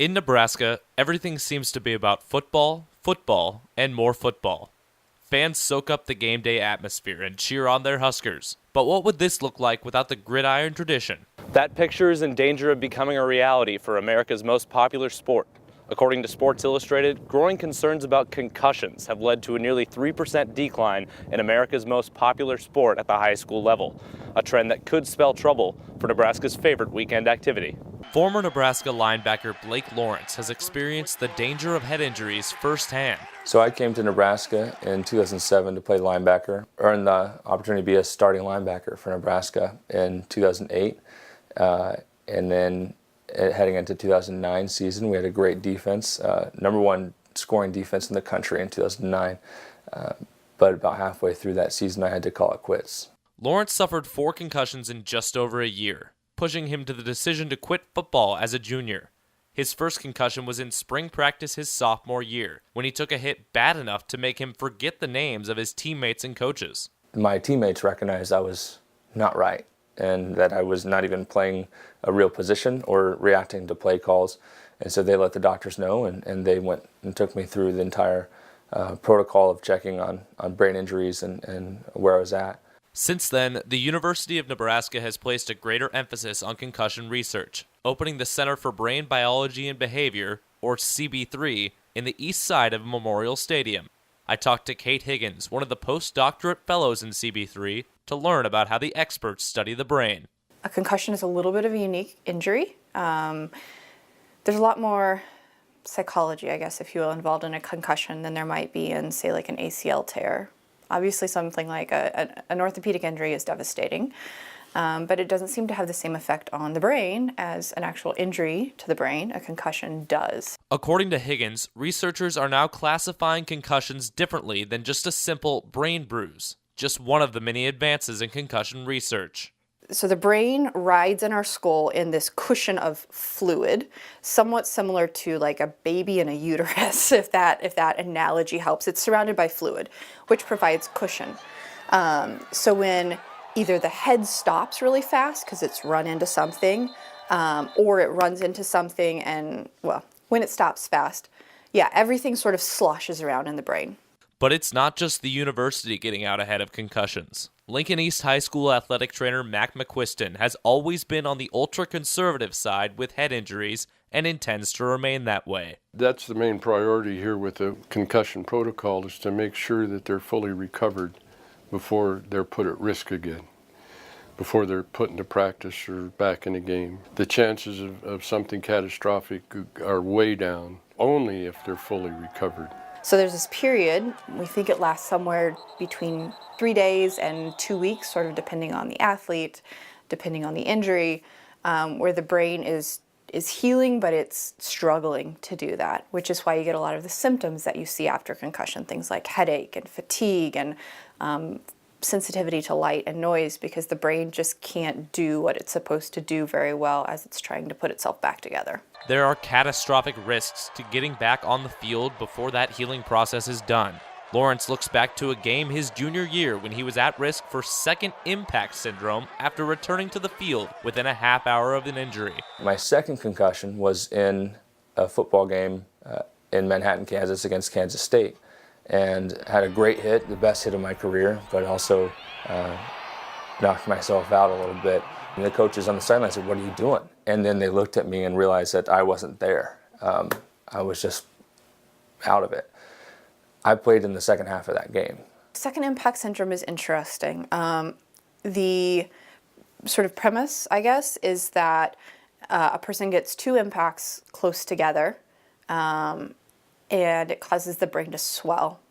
In Nebraska, everything seems to be about football, football, and more football. Fans soak up the game day atmosphere and cheer on their Huskers. But what would this look like without the gridiron tradition? That picture is in danger of becoming a reality for America's most popular sport. According to Sports Illustrated, growing concerns about concussions have led to a nearly 3% decline in America's most popular sport at the high school level, a trend that could spell trouble for Nebraska's favorite weekend activity. Former Nebraska linebacker Blake Lawrence has experienced the danger of head injuries firsthand. So I came to Nebraska in 2007 to play linebacker, earned the opportunity to be a starting linebacker for Nebraska in 2008, and then heading into 2009 season, we had a great defense, number one scoring defense in the country in 2009, but about halfway through that season I had to call it quits. Lawrence suffered 4 concussions in just over a year, pushing him to the decision to quit football as a junior. His first concussion was in spring practice his sophomore year, when he took a hit bad enough to make him forget the names of his teammates and coaches. My teammates recognized I was not right and that I was not even playing a real position or reacting to play calls. And so they let the doctors know, and they went and took me through the entire protocol of checking on brain injuries and where I was at. Since then, the University of Nebraska has placed a greater emphasis on concussion research, opening the Center for Brain Biology and Behavior, or CB3, in the east side of Memorial Stadium. I talked to Kate Higgins, one of the postdoctorate fellows in CB3, to learn about how the experts study the brain. A concussion is a little bit of a unique injury. There's a lot more psychology, I guess, if you will, involved in a concussion than there might be in, say, like an ACL tear. Obviously, something like an orthopedic injury is devastating, but it doesn't seem to have the same effect on the brain as an actual injury to the brain, a concussion, does. According to Higgins, researchers are now classifying concussions differently than just a simple brain bruise, just one of the many advances in concussion research. So the brain rides in our skull in this cushion of fluid, somewhat similar to like a baby in a uterus, if that analogy helps. It's surrounded by fluid, which provides cushion. So when either the head stops really fast because it's run into something, or it runs into something and, well, when it stops fast, everything sort of sloshes around in the brain. But it's not just the university getting out ahead of concussions. Lincoln East High School athletic trainer Mac McQuiston has always been on the ultra-conservative side with head injuries and intends to remain that way. That's the main priority here with the concussion protocol, is to make sure that they're fully recovered before they're put at risk again, before they're put into practice or back in a game. The chances of something catastrophic are way down, only if they're fully recovered. So there's this period, we think it lasts somewhere between 3 days and 2 weeks, sort of depending on the athlete, depending on the injury, where the brain is healing, but it's struggling to do that, which is why you get a lot of the symptoms that you see after concussion, things like headache and fatigue and sensitivity to light and noise, because the brain just can't do what it's supposed to do very well as it's trying to put itself back together. There are catastrophic risks to getting back on the field before that healing process is done. Lawrence looks back to a game his junior year when he was at risk for second impact syndrome after returning to the field within a half hour of an injury. My second concussion was in a football game in Manhattan, Kansas against Kansas State, and had a great hit, the best hit of my career, but also knocked myself out a little bit. And the coaches on the sideline said, "What are you doing?" And then they looked at me and realized that I wasn't there. I was just out of it. I played in the second half of that game. Second impact syndrome is interesting. The sort of premise, I guess, is that a person gets 2 impacts close together, and it causes the brain to swell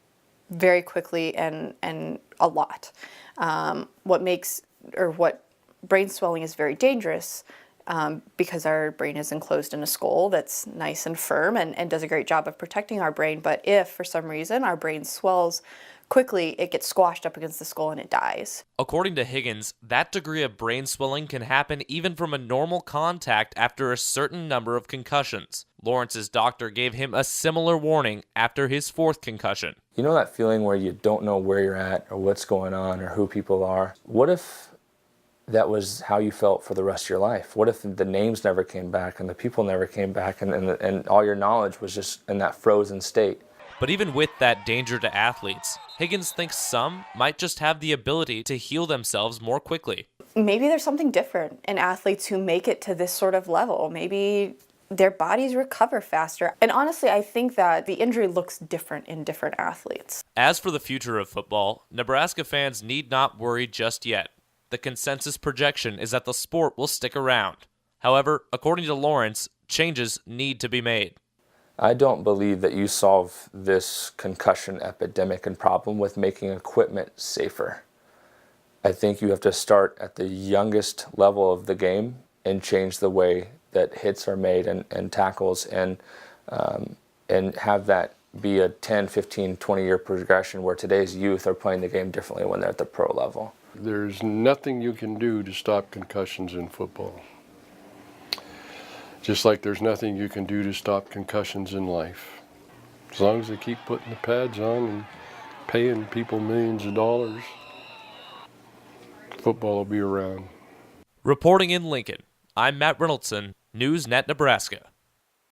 very quickly and a lot. What brain swelling is very dangerous, because our brain is enclosed in a skull that's nice and firm and does a great job of protecting our brain. But if, for some reason, our brain swells quickly, it gets squashed up against the skull and it dies. According to Higgins, that degree of brain swelling can happen even from a normal contact after a certain number of concussions. Lawrence's doctor gave him a similar warning after his 4th concussion. You know that feeling where you don't know where you're at or what's going on or who people are? What if that was how you felt for the rest of your life? What if the names never came back and the people never came back and all your knowledge was just in that frozen state? But even with that danger to athletes, Higgins thinks some might just have the ability to heal themselves more quickly. Maybe there's something different in athletes who make it to this sort of level. Maybe their bodies recover faster. And honestly, I think that the injury looks different in different athletes. As for the future of football, Nebraska fans need not worry just yet. The consensus projection is that the sport will stick around. However, according to Lawrence, changes need to be made. I don't believe that you solve this concussion epidemic and problem with making equipment safer. I think you have to start at the youngest level of the game and change the way that hits are made and tackles and have that be a 10, 15, 20-year progression where today's youth are playing the game differently when they're at the pro level. There's nothing you can do to stop concussions in football. Just like there's nothing you can do to stop concussions in life. As long as they keep putting the pads on and paying people millions of dollars, football will be around. Reporting in Lincoln, I'm Matt Reynoldson, NewsNet Nebraska.